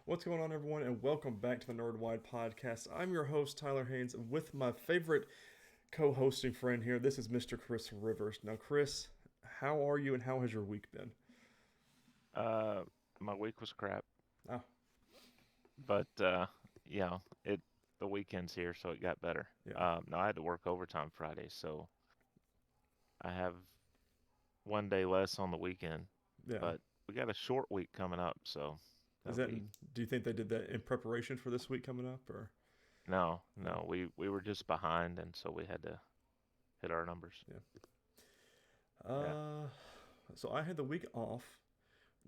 What's going on, everyone, and welcome back to the Nerdwide podcast. I'm your host, Tyler Haynes, with my favorite co-hosting friend here. This is Mr. Chris Rivers. Now, Chris, how are you, and how has your week been? Uh, my week was crap, Oh, but yeah, it the weekend's here, so it got better. yeah, No, I had to work overtime Friday, so I have one day less on the weekend, yeah. but we got a short week coming up, so Is that'll that? be Do you think they did that in preparation for this week coming up, or no, no? no, we were just behind, and so we had to hit our numbers. Yeah. Yeah. Uh, so I had the week off.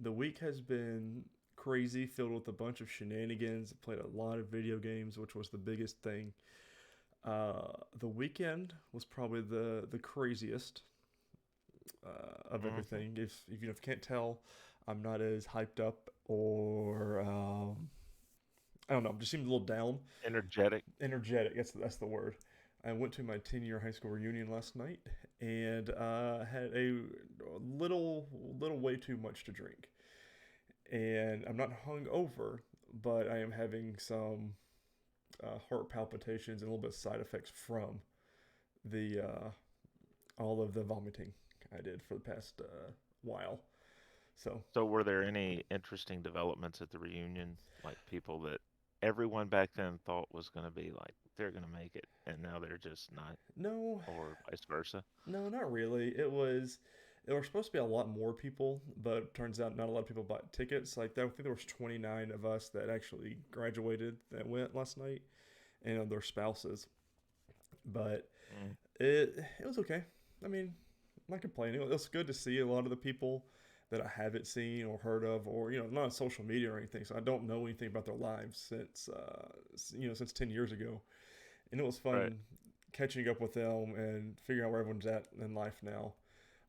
The week has been crazy, filled with a bunch of shenanigans. Played a lot of video games, which was the biggest thing. The weekend was probably the craziest of hmm everything. If you can't tell, I'm not as hyped up or I don't know. I'm just seemed a little down, Energetic. energetic. That's the word. I went to my 10-year high school reunion last night and had a little way too much to drink. And I'm not hungover, but I am having some heart palpitations and a little bit of side effects from the all of the vomiting I did for the past while. So So were there any interesting developments at the reunion, like people that everyone back then thought was going to be like they're going to make it, and now they're just not, no, or vice versa? no, not really. There were supposed to be a lot more people, but it turns out not a lot of people bought tickets. Like I think there was 29 of us that actually graduated that went last night, and their spouses. But Mm, it was okay. I mean, I'm not complaining. It was good to see a lot of the people that I haven't seen or heard of, or not on social media or anything. So I don't know anything about their lives since 10 years ago, and it was right. fun catching up with them and figuring out where everyone's at in life now.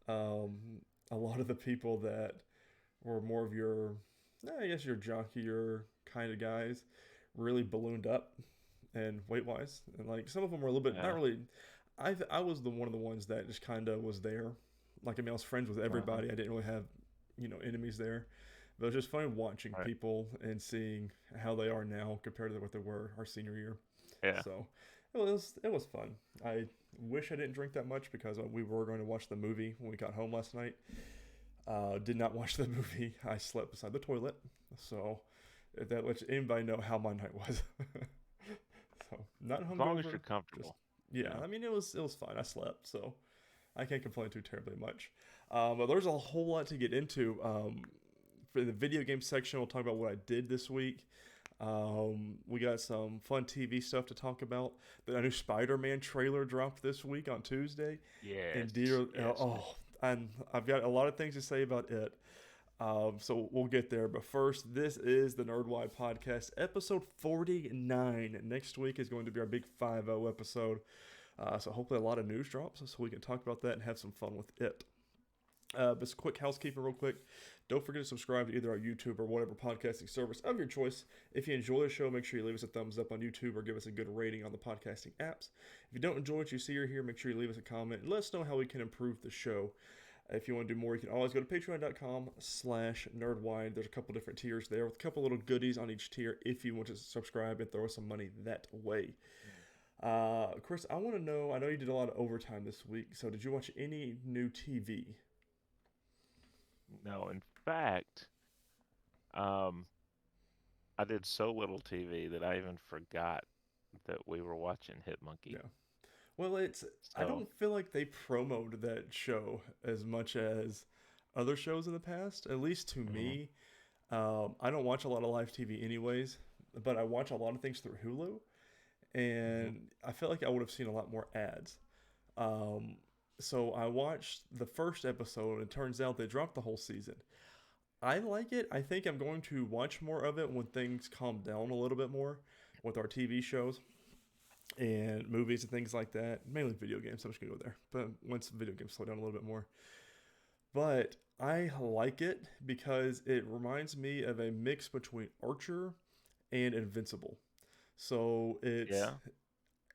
Um, a lot of the people that were more of your, I guess, your jockier kind of guys, really ballooned up and weight wise, and like some of them were a little bit not Yeah. really. I was the one of the ones that just kind of was there. Like I mean, I was friends with Uh-huh. everybody. I didn't really have enemies there. But it was just funny watching Right. people and seeing how they are now compared to what they were our senior year. Yeah. So it was fun. I wish I didn't drink that much because we were going to watch the movie when we got home last night. Did not watch the movie. I slept beside the toilet. So if that lets anybody know how my night was. So not As long as hungover, you're just comfortable, yeah. yeah. I mean it was fine. I slept, so I can't complain too terribly much. But there's a whole lot to get into. For the video game section, we'll talk about what I did this week. We got some fun TV stuff to talk about. The new Spider-Man trailer dropped this week on Tuesday, and Yes. dear, Yes. and I've got a lot of things to say about it. So we'll get there. But first, this is the Nerdwide Podcast, episode 49. Next week is going to be our big 5-0 episode. So hopefully a lot of news drops so we can talk about that and have some fun with it. Just quick housekeeping, real quick. Don't forget to subscribe to either our YouTube or whatever podcasting service of your choice. If you enjoy the show, make sure you leave us a thumbs up on YouTube or give us a good rating on the podcasting apps. If you don't enjoy what you see or hear, make sure you leave us a comment and let us know how we can improve the show. If you want to do more, you can always go to patreon.com/nerdwide. There's a couple different tiers there with a couple little goodies on each tier if you want to subscribe and throw us some money that way. Chris, I want to know, I know you did a lot of overtime this week, so did you watch any new TV? No, in fact, um, I did so little TV that I even forgot that we were watching Hit Monkey. Yeah. Well, I So, don't feel like they promoted that show as much as other shows in the past, at least to mhm, me. I don't watch a lot of live TV anyways, but I watch a lot of things through Hulu, mhm, and I feel like I would have seen a lot more ads. Um, so I watched the first episode, and it turns out they dropped the whole season. I like it. I think I'm going to watch more of it when things calm down a little bit more with our TV shows and movies and things like that. Mainly video games. I'm just gonna go there. But once video games slow down a little bit more, but I like it because it reminds me of a mix between Archer and Invincible. So it's yeah,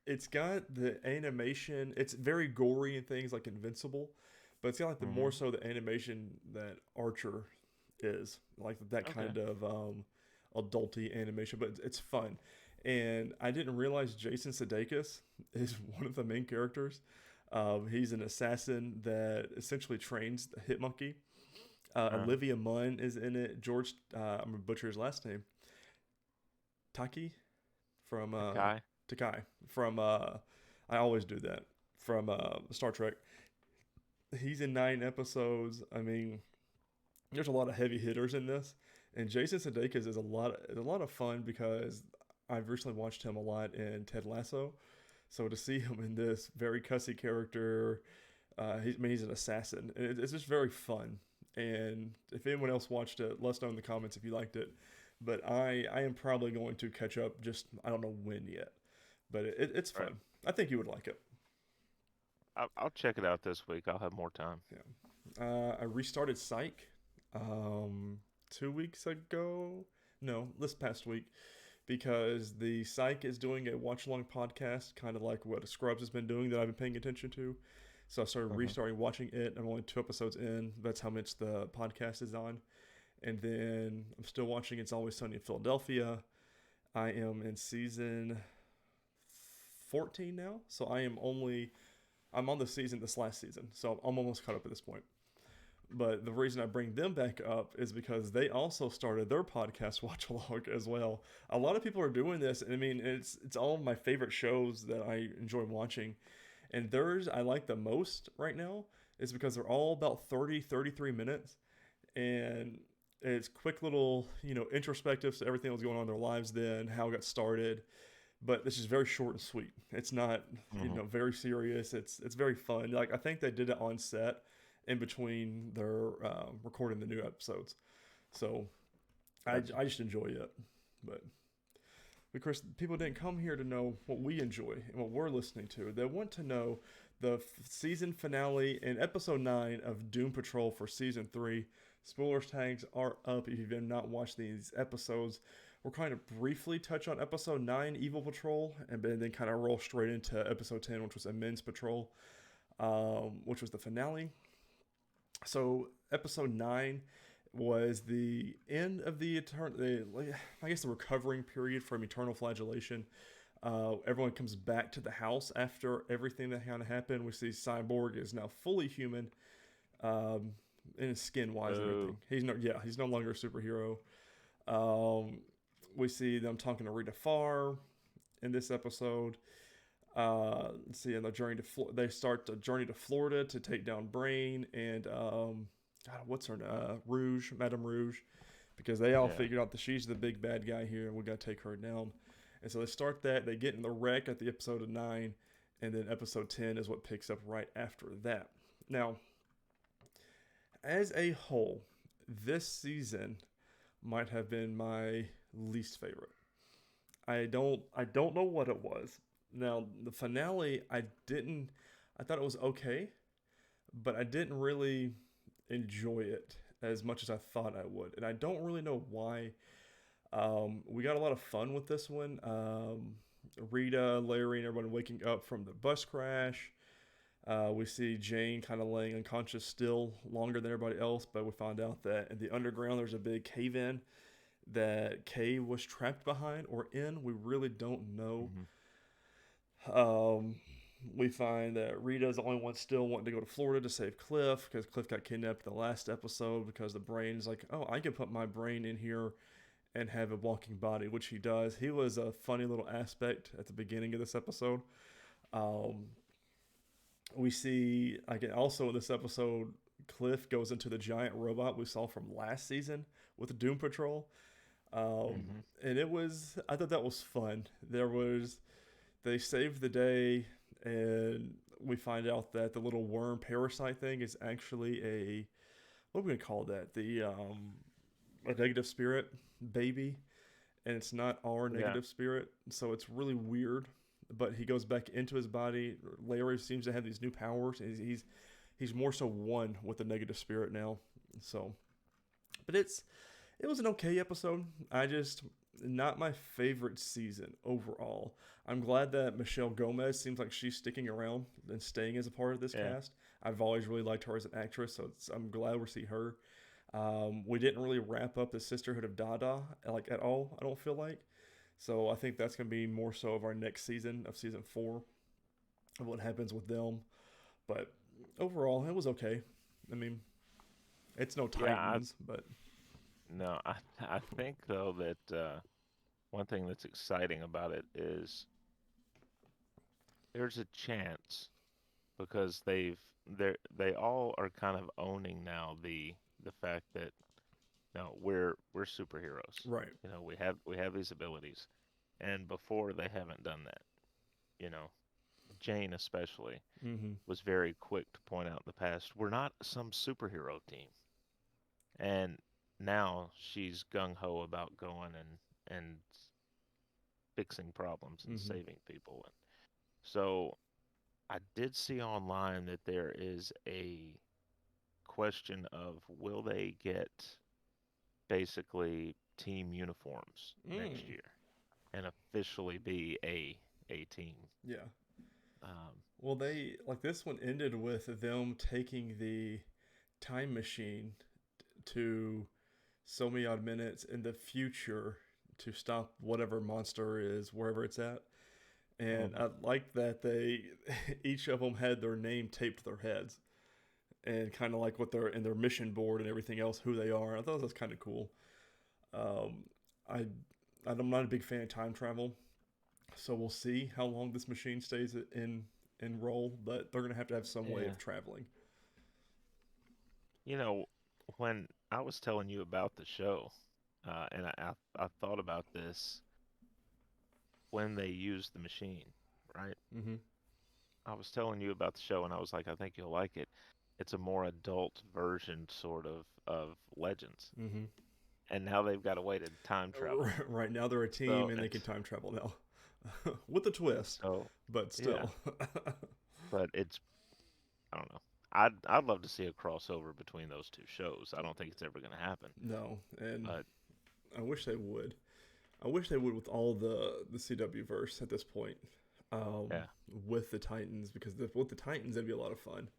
it's got the animation. It's very gory and things like Invincible, but it's got like the more mhm, so the animation that Archer is like that okay, kind of adulty animation, but it's fun. And I didn't realize Jason Sudeikis is one of the main characters. He's an assassin that essentially trains the Hit Monkey. Uh, Olivia Munn is in it. George, I'm gonna butcher his last name. Taki from the guy. Takai from I always do that from Star Trek. He's in 9 episodes. I mean, there's a lot of heavy hitters in this, and Jason Sudeikis is a lot of fun because I've recently watched him a lot in Ted Lasso. So to see him in this very cussy character, he's an assassin, and it's just very fun. And if anyone else watched it, let us know in the comments if you liked it. But I am probably going to catch up. Just I don't know when yet, but it's fun. Right. I think you would like it. I'll check it out this week. I'll have more time. Yeah. I restarted Psych 2 weeks ago. No, this past week. Because the Psych is doing a watch along podcast, kind of like what Scrubs has been doing that I've been paying attention to. So I started restarting watching it. I'm only 2 episodes in. That's how much the podcast is on. And then I'm still watching It's Always Sunny in Philadelphia. I am in season 14 now. So I'm on this last season. So I'm almost caught up at this point. But the reason I bring them back up is because they also started their podcast watch along as well. A lot of people are doing this. I mean, it's all of my favorite shows that I enjoy watching. And theirs I like the most right now is because they're all about 33 minutes. And it's quick little, introspectives to everything that was going on in their lives then, how it got started. But this is very short and sweet. It's not, very serious. It's very fun. Like, I think they did it on set in between their recording the new episodes. So I just enjoy it. But of course, people didn't come here to know what we enjoy and what we're listening to. They want to know the season finale and episode 9 of Doom Patrol for season 3. Spoilers tags are up if you've not watched these episodes. We'll kind of briefly touch on episode 9, Evil Patrol, and then kind of roll straight into episode 10, which was Men's Patrol, which was the finale. So episode 9 was the end of the recovering period from eternal flagellation. Everyone comes back to the house after everything that kind of happened. We see Cyborg is now fully human, in his skin wise and everything. He's no longer a superhero. We see them talking to Rita Farr in this episode. Let's see, on the journey they start the journey to Florida to take down Brain and what's her name? Rouge, Madame Rouge, because they all figured out that she's the big bad guy here, and we got to take her down. And so they start that. They get in the wreck at the episode of 9, and then episode 10 is what picks up right after that. Now, as a whole, this season might have been my least favorite. I don't know what it was. Now, the finale, I thought it was okay, but I didn't really enjoy it as much as I thought I would. And I don't really know why. We got a lot of fun with this one. Rita, Larry, and everyone waking up from the bus crash. We see Jane kind of laying unconscious still longer than everybody else, but we find out that in the underground there's a big cave-in that Kay was trapped behind or in. We really don't know. We find that Rita's the only one still wanting to go to Florida to save Cliff because Cliff got kidnapped in the last episode because the brain's like, oh, I can put my brain in here and have a walking body, which he does. He was a funny little aspect at the beginning of this episode. We see, also in this episode, Cliff goes into the giant robot we saw from last season with the Doom Patrol. And I thought that was fun. They saved the day, and we find out that the little worm parasite thing is actually what are we going to call that? A negative spirit baby, and it's not our negative spirit, so it's really weird. But he goes back into his body. Larry seems to have these new powers, and he's more so one with the negative spirit now. So, but it was an okay episode. Not my favorite season overall. I'm glad that Michelle Gomez seems like she's sticking around and staying as a part of this cast. I've always really liked her as an actress, so I'm glad we're seeing her. We didn't really wrap up the Sisterhood of Dada like at all. I don't feel like. So I think that's going to be more so of our next season of season 4 of what happens with them. But overall, it was okay. I mean, it's no Yeah, I Titans, but no, I think though that one thing that's exciting about it is there's a chance because they all are kind of owning now the fact that no, we're superheroes. right. You know, we have these abilities, and before they haven't done that. You know, Jane especially Mm-hmm. was very quick to point out in the past, we're not some superhero team. And now she's gung ho about going and fixing problems and Mm-hmm. saving people. And so I did see online that there is a question of will they get basically team uniforms next Mm. year and officially be a team. Yeah. Um, Well, they like this one ended with them taking the time machine to so many odd minutes in the future to stop whatever monster is wherever it's at. And mhm. I like that they each of them had their name taped to their heads and kind of like what they're in their mission board and everything else, who they are. I thought that was kind of cool. Um, I I'm not a big fan of time travel, so we'll see how long this machine stays in role. But they're gonna have some way Yeah. of traveling. You know, when I was telling you about the show, and I thought about this when they used the machine, right? Mm-hmm. I was telling you about the show, and I was like, I think you'll like it. It's a more adult version, sort of Legends, Mm-hmm. and now they've got a way to time travel. Right now they're a team So and they can it's time travel now, with a twist, so but yeah, still. but it's I don't know. I'd love to see a crossover between those two shows. I don't think it's ever going to happen, No, and but I wish they would. I wish they would with all the CW verse at this point, um, yeah, with the Titans because with the Titans that'd be a lot of fun.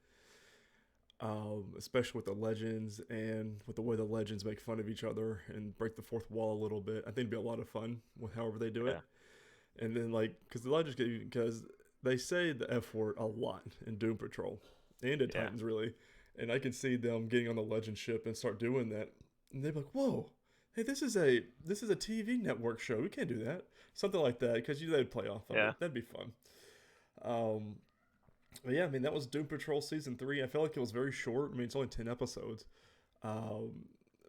Especially with the legends and with the way the legends make fun of each other and break the fourth wall a little bit. I think it'd be a lot of fun with however they do yeah, it. And then like because the legends get because they say the F word a lot in Doom Patrol and in yeah, Titans really, and I can see them getting on the legend ship and start doing that, and they're like, whoa. Hey, this is a TV network show. We can't do that. Something like that, because they'd play off of yeah. it. That'd be fun. Um, but yeah, I mean that was Doom Patrol season 3. I felt like it was very short. I mean it's only 10 episodes, um,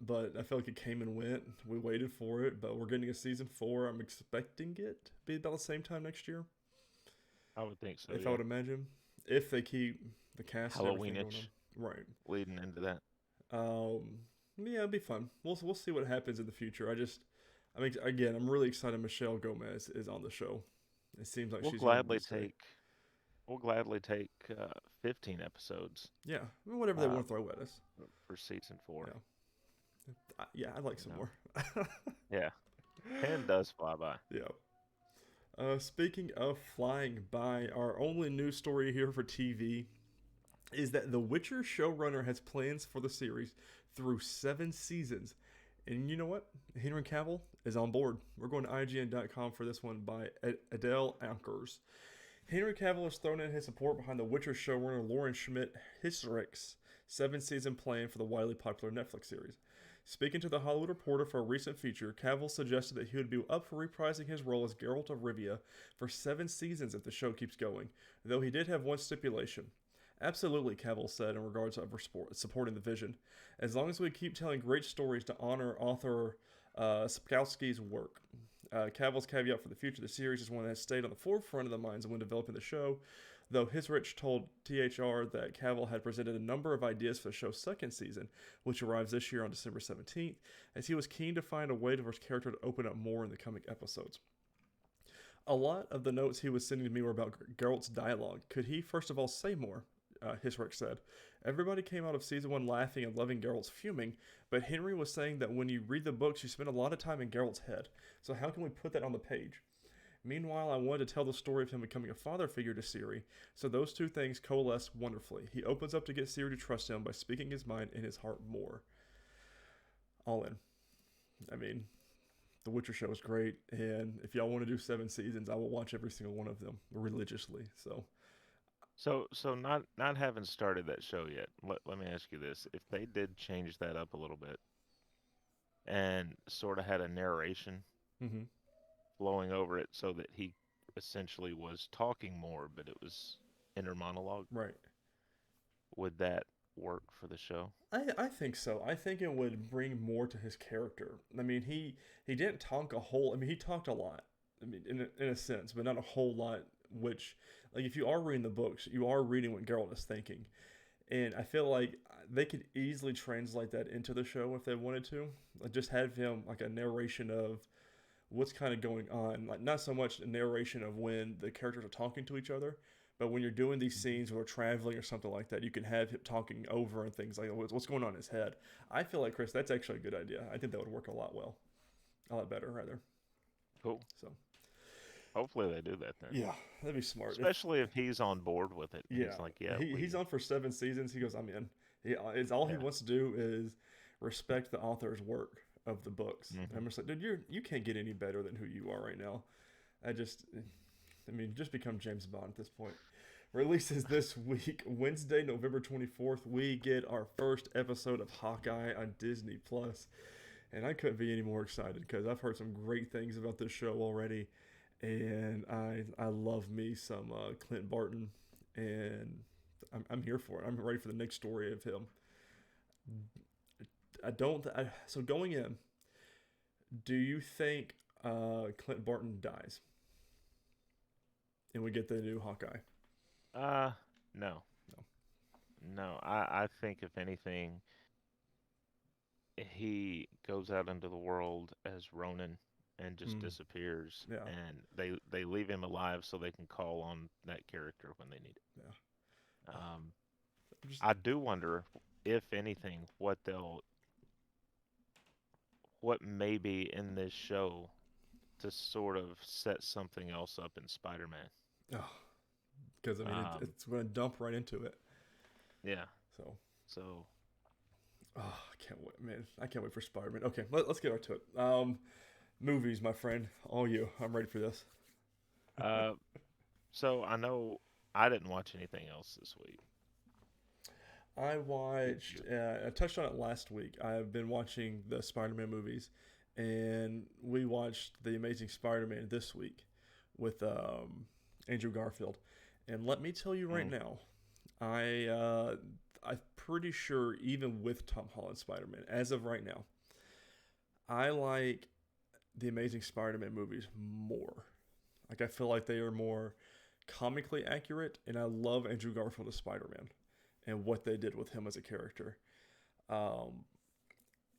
but I felt like it came and went. We waited for it, but we're getting a season 4. I'm expecting it to be about the same time next year, I would think so. if I Yeah, would imagine, if they keep the cast and everything going on. Halloweenish Right. leading into that. Yeah, it'll be fun. We'll see what happens in the future. I mean, again, I'm really excited. Michelle Gomez is on the show. It seems like We'll she's gonna want gladly to stay. take we'll gladly take 15 episodes Yeah, I mean, whatever they um, want to throw at us. for season 4. Yeah, yeah, I'd like You some know, more. yeah, 10 does fly by. Yeah. Speaking of flying by, our only news story here for TV is that The Witcher showrunner has plans for the series through 7 seasons. And you know what? Henry Cavill is on board. We're going to IGN.com for this one by Adele Ankers. Henry Cavill has thrown in his support behind The Witcher showrunner Lauren Schmidt Hissrich's 7 season plan for the widely popular Netflix series. Speaking to The Hollywood Reporter for a recent feature, Cavill suggested that he would be up for reprising his role as Geralt of Rivia for 7 seasons if the show keeps going, though he did have one stipulation. Absolutely, Cavill said in regards of supporting the vision. As long as we keep telling great stories to honor author Sapkowski's work. Cavill's caveat for the future of the series is one that has stayed on the forefront of the minds when developing the show, though Hisrich told THR that Cavill had presented a number of ideas for the show's second season, which arrives this year on December 17th, as he was keen to find a way for his character to open up more in the coming episodes. A lot of the notes he was sending to me were about Geralt's dialogue. Could he, first of all, say more? Hisrich said. Everybody came out of season 1 laughing and loving Geralt's fuming, but Henry was saying that when you read the books, you spend a lot of time in Geralt's head. So how can we put that on the page? Meanwhile, I wanted to tell the story of him becoming a father figure to Ciri, so those two things coalesce wonderfully. He opens up to get Ciri to trust him by speaking his mind and his heart more. all in. I mean, the Witcher show is great, and if y'all want to do 7 seasons, I will watch every single one of them religiously. So, So not having started that show yet, let me ask you this. If they did change that up a little bit and sort of had a narration mm-hmm. flowing over it so that he essentially was talking more, but it was inner monologue, Right. would that work for the show? I think so. I think it would bring more to his character. I mean, he didn't talk a whole. I mean, he talked a lot. I mean, in a sense, but not a whole lot. Which, like, if you are reading the books, you are reading what Geralt is thinking, and I feel like they could easily translate that into the show if they wanted to. Like, just have him like a narration of what's kind of going on. Like, not so much a narration of when the characters are talking to each other, but when you're doing these scenes or traveling or something like that, you can have him talking over and things like what's going on in his head. I feel like, Chris, that's actually a good idea. I think that would work a lot better, rather. Cool. So Hopefully they do that then. yeah, that'd be smart. Especially if he's on board with it. Yeah, He's like, yeah, he's on for 7 seasons. He goes, I'm in. It's all he yeah. wants to do is respect the author's work of the books. Mm-hmm. I'm just like, dude, you can't get any better than who you are right now. I mean, just become James Bond at this point. Releases this week, Wednesday, November 24th. We get our first episode of Hawkeye on Disney Plus, and I couldn't be any more excited because I've heard some great things about this show already, and I love me some Clint Barton, and I'm here for it. I'm ready for the next story of him. So going in, do you think Clint Barton dies, and we get the new Hawkeye? No. No. No. I think if anything, he goes out into the world as Ronin and just Mm, disappears, yeah, and they leave him alive so they can call on that character when they need it. yeah. Um, Just I do wonder if anything what may be in this show to sort of set something else up in Spider-Man. oh, because I mean Um, it's going to dump right into it. yeah. So So, oh, I can't wait, man. I can't wait for Spider-Man. Okay, let's get right to it. Movies, my friend. All you. I'm ready for this. uh, so I know I didn't watch anything else this week. I Did watched. you? I touched on it last week. I've been watching the Spider-Man movies, and we watched the Amazing Spider-Man this week with Andrew Garfield. And let me tell you right Mm, now, I'm pretty sure even with Tom Holland Spider-Man, as of right now, I like the Amazing Spider-Man movies more. Like, I feel like they are more comically accurate, and I love Andrew Garfield as Spider-Man and what they did with him as a character. Um,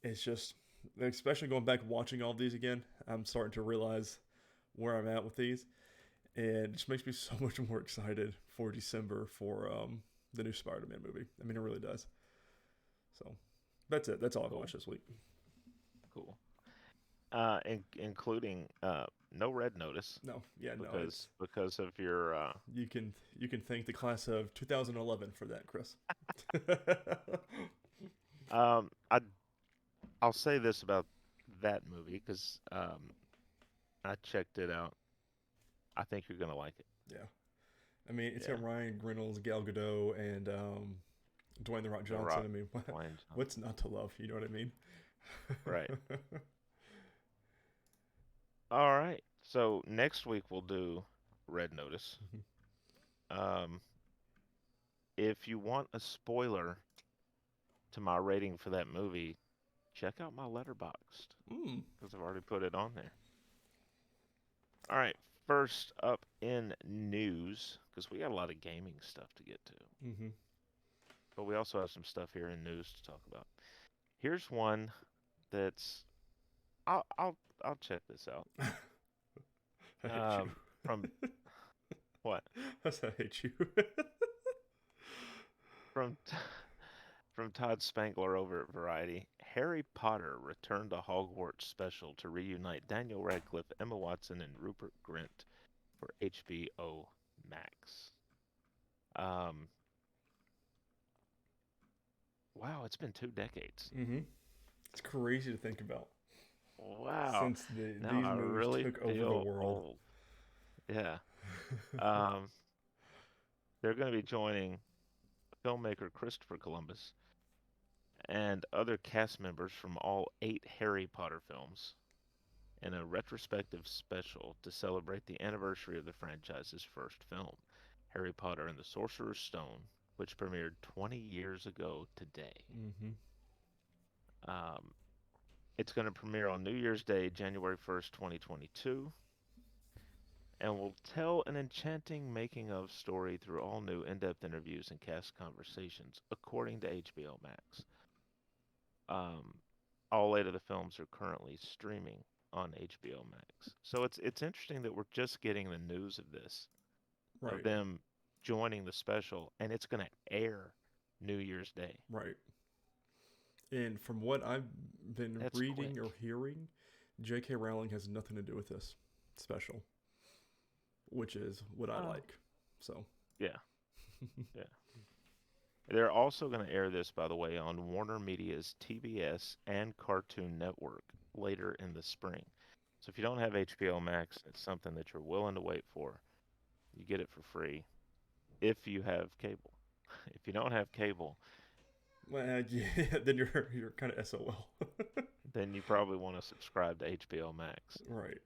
it's just, especially going back and watching all of these again, I'm starting to realize where I'm at with these, and it just makes me so much more excited for December for the new Spider-Man movie. I mean, it really does. So that's it. That's all I've cool. watched this week. Cool. Including no red notice No, yeah, no, it's because of your you can thank the class of 2011 for that, Chris. um I I'll say this about that movie because I checked it out. I think you're gonna like it. Yeah, I mean, it's Yeah, got Ryan Reynolds, Gal Gadot, and Dwayne the Rock The Johnson. Rock, I mean, Dwayne what's Johnson. not to love? You know what I mean? Right. All right. So next week we'll do red notice. Um, if you want a spoiler to my rating for that movie, check out my letterboxd mm. because I've already put it on there. All right. First up in news, because we got a lot of gaming stuff to get to, Mm-hmm. but we also have some stuff here in news to talk about. Here's one that's I'll I'll I'll check this out. I hate you. From what? I said I hate you. From from Todd Spangler over at Variety. Harry Potter returned to Hogwarts special to reunite Daniel Radcliffe, Emma Watson, and Rupert Grint for HBO Max. Um, wow, it's been 2 decades. Mm-hmm. It's crazy to think about Wow. since Now these I movies really took over the feel world. old. Yeah. Um, they're going to be joining filmmaker Christopher Columbus and other cast members from all 8 Harry Potter films in a retrospective special to celebrate the anniversary of the franchise's first film, Harry Potter and the Sorcerer's Stone, which premiered 20 years ago today. Hmm. Um, it's going to premiere on New Year's Day, January 1st, 2022, and will tell an enchanting making of story through all new in depth interviews and cast conversations, according to HBO Max. Um, all 8 of the films are currently streaming on HBO Max. So it's interesting that we're just getting the news of this, of Right, them joining the special, and it's going to air New Year's Day. right. And from what I've been That's reading or quick. hearing, J.K. Rowling has nothing to do with this special, which is what I Oh, like. So, yeah, yeah. They're also going to air this, by the way, on Warner Media's TBS and Cartoon Network later in the spring. So if you don't have HBO Max, it's something that you're willing to wait for. You get it for free if you have cable. If you don't have cable, well, yeah, then you're kind of SOL. then you probably want to subscribe to HBO Max. Right.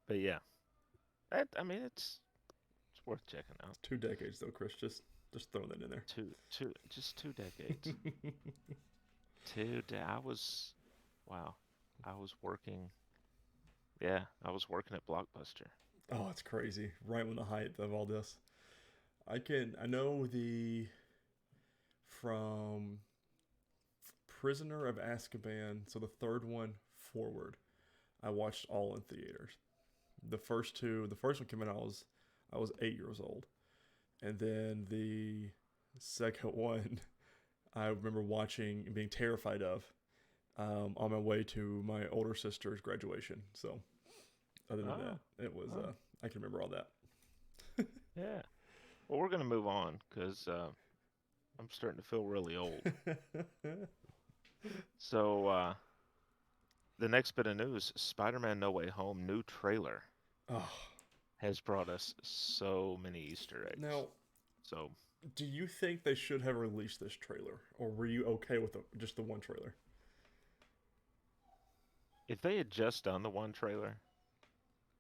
But yeah, I mean it's worth checking out. 2 decades though, Chris. Just throwing that in there. Just 2 decades. I was, wow, I was working. Yeah, I was working at Blockbuster. Oh, it's crazy. Right when the height of all this. I know the from Prisoner of Azkaban, so the third one forward. I watched all in theaters. The first one came out I was 8 years old, and then the second one I remember watching and being terrified of on my way to my older sister's graduation. So other than Oh, that, it was oh, I can remember all that. yeah. Well, we're gonna move on because I'm starting to feel really old. So the next bit of news: Spider-Man: No Way Home new trailer Oh, has brought us so many Easter eggs. now, So do you think they should have released this trailer, or were you okay with just the one trailer? if they had just done the one trailer,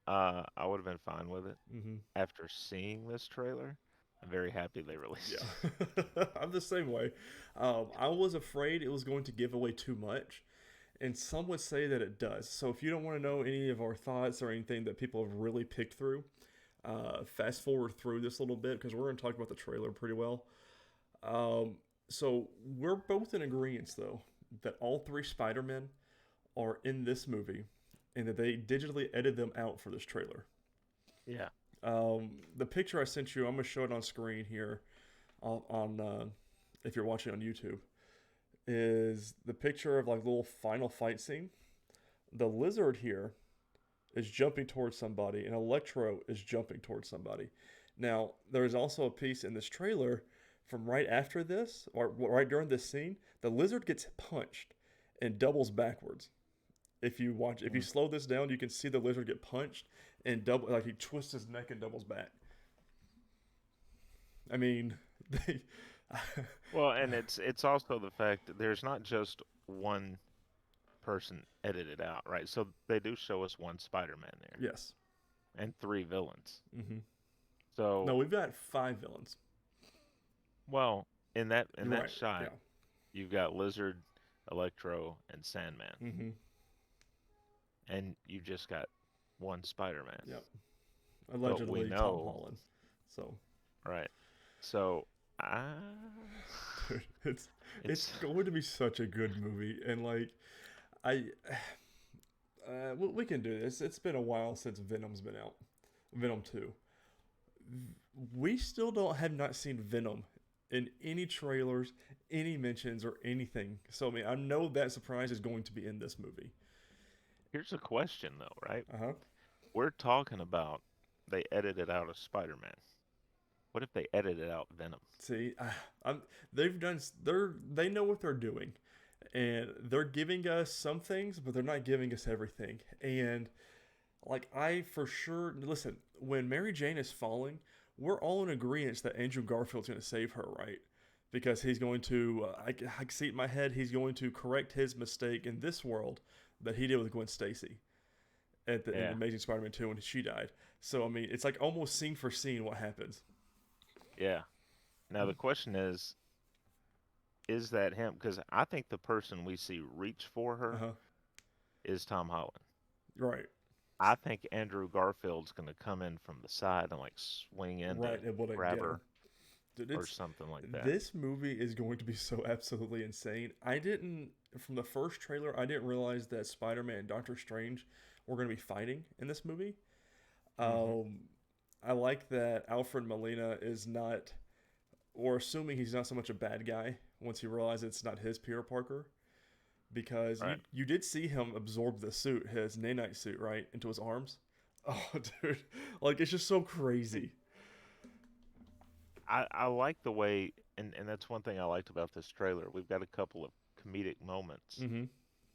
I would have been fine with it. Mm-hmm. After seeing this trailer, I'm very happy they released it. Yeah, I'm the same way. I was afraid it was going to give away too much, and some would say that it does. So if you don't want to know any of our thoughts or anything that people have really picked through, fast forward through this a little bit because we're going to talk about the trailer pretty well. Um, so we're both in agreement though that all 3 Spider-Men are in this movie, and that they digitally edited them out for this trailer. Yeah. The picture I sent you, I'm gonna show it on screen here on if you're watching on YouTube, is the picture of like little final fight scene. The lizard here is jumping towards somebody, and Electro is jumping towards somebody. Now, there's also a piece in this trailer from right after this, or right during this scene, the lizard gets punched and doubles backwards. If you Mm. slow this down, you can see the lizard get punched and double, like he twists his neck and doubles back. I mean, they, Well, and it's also the fact that there's not just one person edited out, right? So they do show us one Spider-Man there yes. and 3 villains. Hmm. No, So, we've got 5 villains. well, in You're that right. Yeah. shot, you've got Lizard, Electro, and Sandman, Hmm. and you just got one Spider-Man. Yep. But we Allegedly Tom know, Holland. So, right? So, I dude, it's it's going to be such a good movie, and like I, we can do this. It's been a while since Venom's been out. Venom 2. We still don't have not seen Venom in any trailers, any mentions, or anything. So I mean, I know that surprise is going to be in this movie. here's a question though, right? Uh huh. We're talking about they edited out a Spider-Man. What if they edited out Venom? See, I'm they've done they know what they're doing. And they're giving us some things, but they're not giving us everything. And like I for sure listen, when Mary Jane is falling, we're all in agreement that Andrew Garfield's going to save her, right? Because he's going to, I see it in my head, he's going to correct his mistake in this world that he did with Gwen Stacy in Yeah. Amazing Spider-Man 2 when she died. So I mean, it's like almost scene for scene what happens. Yeah. Now the question is that him? Because I think the person we see reach for Uh her huh. is Tom Holland. Right. I think Andrew Garfield's going to come in from the side and like swing in to Right. And what I grab get him. her Dude, or it's something like that. this movie is going to be so absolutely insane. I didn't from the first trailer. I didn't realize that Spider-Man and Doctor Strange were going to be fighting in this movie. Hmm. Um, I like that Alfred Molina is not, or assuming he's not so much a bad guy once he realizes it's not his Peter Parker, because Right. you did see him absorb the suit, his nanite suit, right, into his arms. Oh, dude, like it's just so crazy. I like the way, and that's one thing I liked about this trailer. We've got a couple of comedic moments Mm-hmm.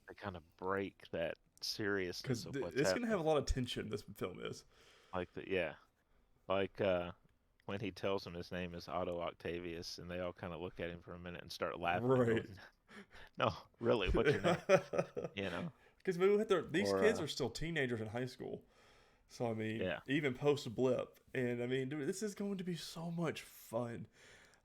that kind of break that seriousness Because of what's it's gonna happening. have a lot of tension. This film is. Like the yeah, like when he tells them his name is Otto Octavius, and they all kind of look at him for a minute and start laughing and Right. going, "No, really, what's your name?" You know? Because maybe these Or kids are still teenagers in high school. So I mean, yeah, even post blip, and I mean, dude, this is going to be so much fun.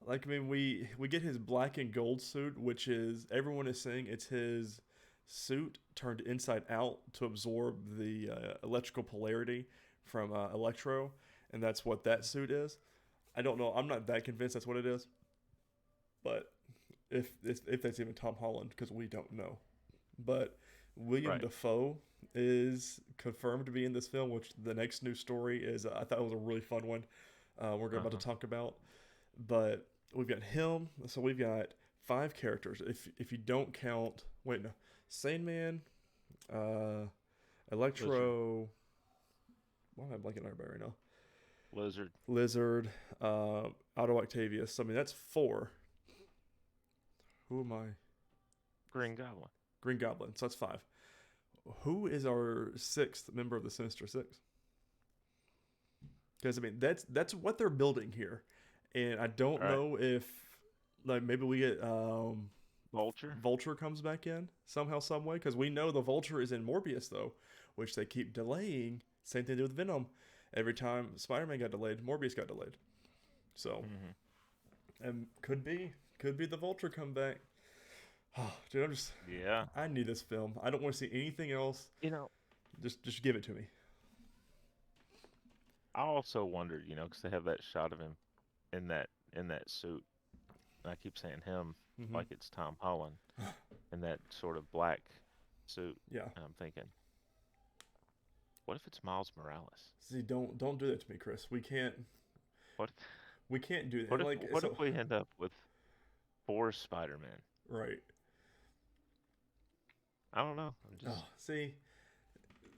Like I mean, we get his black and gold suit, which is everyone is saying it's his suit turned inside out to absorb the electrical polarity from Electro, and that's what that suit is. I don't know. I'm not that convinced that's what it is, but if that's even Tom Holland, because we don't know. But William right. Dafoe is confirmed to be in this film, which the next news story is. I thought it was a really fun one. We're about to Uh-huh. talk about, but we've got him. So we've got five characters. If you don't count, wait no, Sandman, uh, Lizard, Electro. Why am I blanking on everybody right now? lizard, Lizard, Otto Octavius. I mean that's four. Who am I? Green Goblin. Green Goblin. So that's five. Who is our sixth member of the Sinister Six? Because I mean that's what they're building here, and I don't Right. know if like maybe we get Vulture. Vulture comes back in somehow some way because we know the Vulture is in Morbius though, which they keep delaying. Same thing to do with Venom. Every time Spider-Man got delayed, Morbius got delayed. So Hmm. and could be the Vulture come back. Oh, dude, Yeah. I need this film. I don't want to see anything else. You know, Just give it to me. I also wondered, because they have that shot of him in that suit. And I keep saying him Hmm. like it's Tom Holland in that sort of black suit. Yeah. And I'm thinking, what if it's Miles Morales? See, don't do that to me, Chris. What We can't do that. what And if like what if so, we end up with four Spider-Man? right. I don't know. I'm just Oh, see,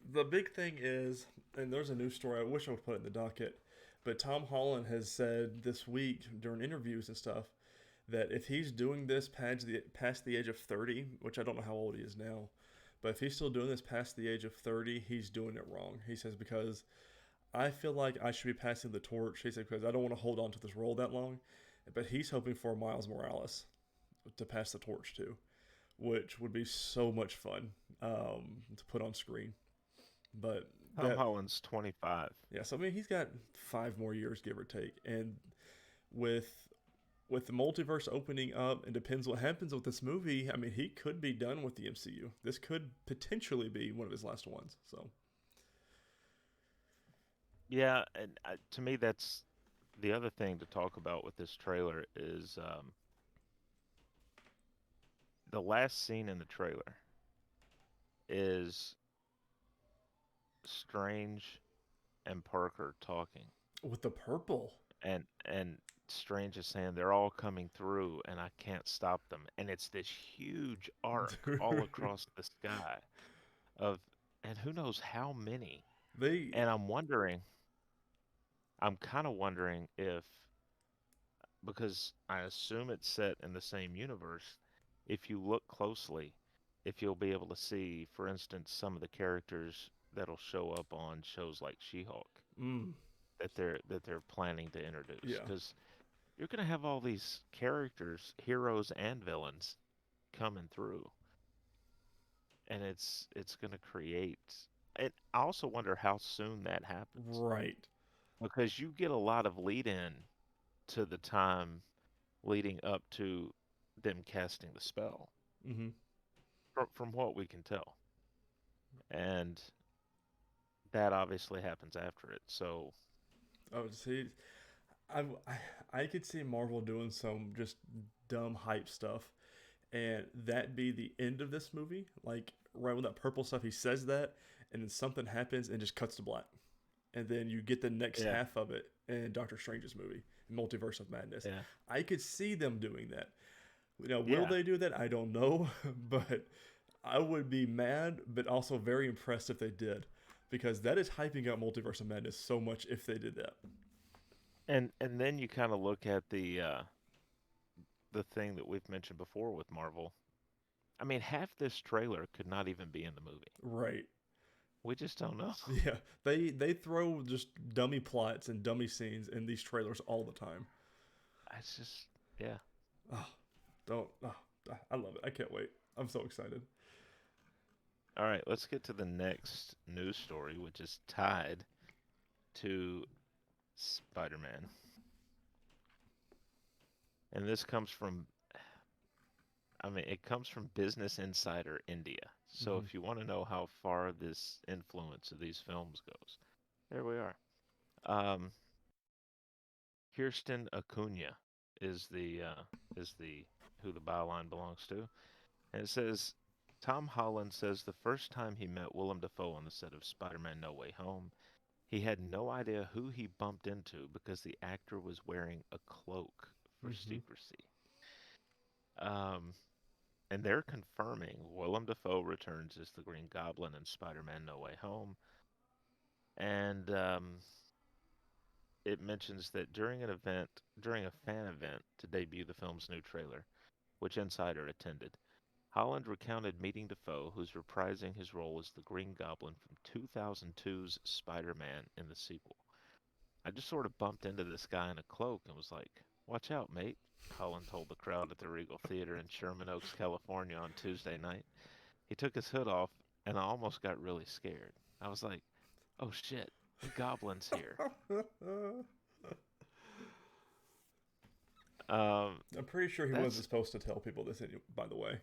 the big thing is, and there's a news story. I wish I would put it in the docket, but Tom Holland has said this week during interviews and stuff that if he's doing this past the age of 30, which I don't know how old he is now, but if he's still doing this past the age of 30, he's doing it wrong. He says because I feel like I should be passing the torch. He said because I don't want to hold on to this role that long, but he's hoping for Miles Morales to pass the torch to, which would be so much fun to put on screen. But Tom that, Holland's 25. yeah, so I mean, he's got 5 more years, give or take, and with the multiverse opening up, it depends what happens with this movie. I mean, he could be done with the MCU. This could potentially be one of his last ones. So, Yeah, and to me that's the other thing to talk about with this trailer is the last scene in the trailer is Strange and Parker talking, with the purple, and Strange is saying they're all coming through and I can't stop them, and it's this huge arc all dude, across the sky of, and who knows how many. they And I'm kind of wondering if, because I assume it's set in the same universe, if you look closely, if you'll be able to see, for instance, some of the characters that'll show up on shows like She-Hulk Mm, that they're planning to introduce, yeah. because you're gonna have all these characters, heroes and villains, coming through, and it's gonna create. And I also wonder how soon that happens, Right. because you get a lot of lead in to the time leading up to them casting the spell, Mm-hmm. from what we can tell, and that obviously happens after it. So Oh, see, I could see Marvel doing some just dumb hype stuff, and that be the end of this movie. Like right when that purple stuff, he says that, and then something happens and just cuts to black, and then you get the next yeah, half of it in Doctor Strange's movie, Multiverse of Madness. yeah, I could see them doing that. Will yeah. they do that? I don't know, but I would be mad, but also very impressed if they did, because that is hyping up Multiverse of Madness so much if they did that. And then you kind of look at the thing that we've mentioned before with Marvel. I mean, half this trailer could not even be in the movie. Right. We just don't know. Yeah. They throw just dummy plots and dummy scenes in these trailers all the time. It's just, yeah. Oh, don't. Oh, I love it. I can't wait. I'm so excited. All right, let's get to the next news story, which is tied to Spider-Man. And this comes from, I mean, it comes from Business Insider India. So Hmm. if you want to know how far this influence of these films goes, there we are. Um, Kirsten Acuna is the who the byline belongs to, and it says Tom Holland says the first time he met Willem Dafoe on the set of Spider-Man: No Way Home, he had no idea who he bumped into because the actor was wearing a cloak for Hmm. secrecy. Um, and they're confirming Willem Dafoe returns as the Green Goblin in Spider-Man: No Way Home, and it mentions that during a fan event to debut the film's new trailer, which Insider attended, Holland recounted meeting Dafoe, who's reprising his role as the Green Goblin from 2002's Spider-Man in the sequel. I just sort of bumped into this guy in a cloak and was like, "Watch out, mate," Holland told the crowd at the Regal Theater in Sherman Oaks, California on Tuesday night. He took his hood off, and I almost got really scared. I was like, "Oh shit, the goblin's here." Um, I'm pretty sure he wasn't that's supposed to tell people this. By the way,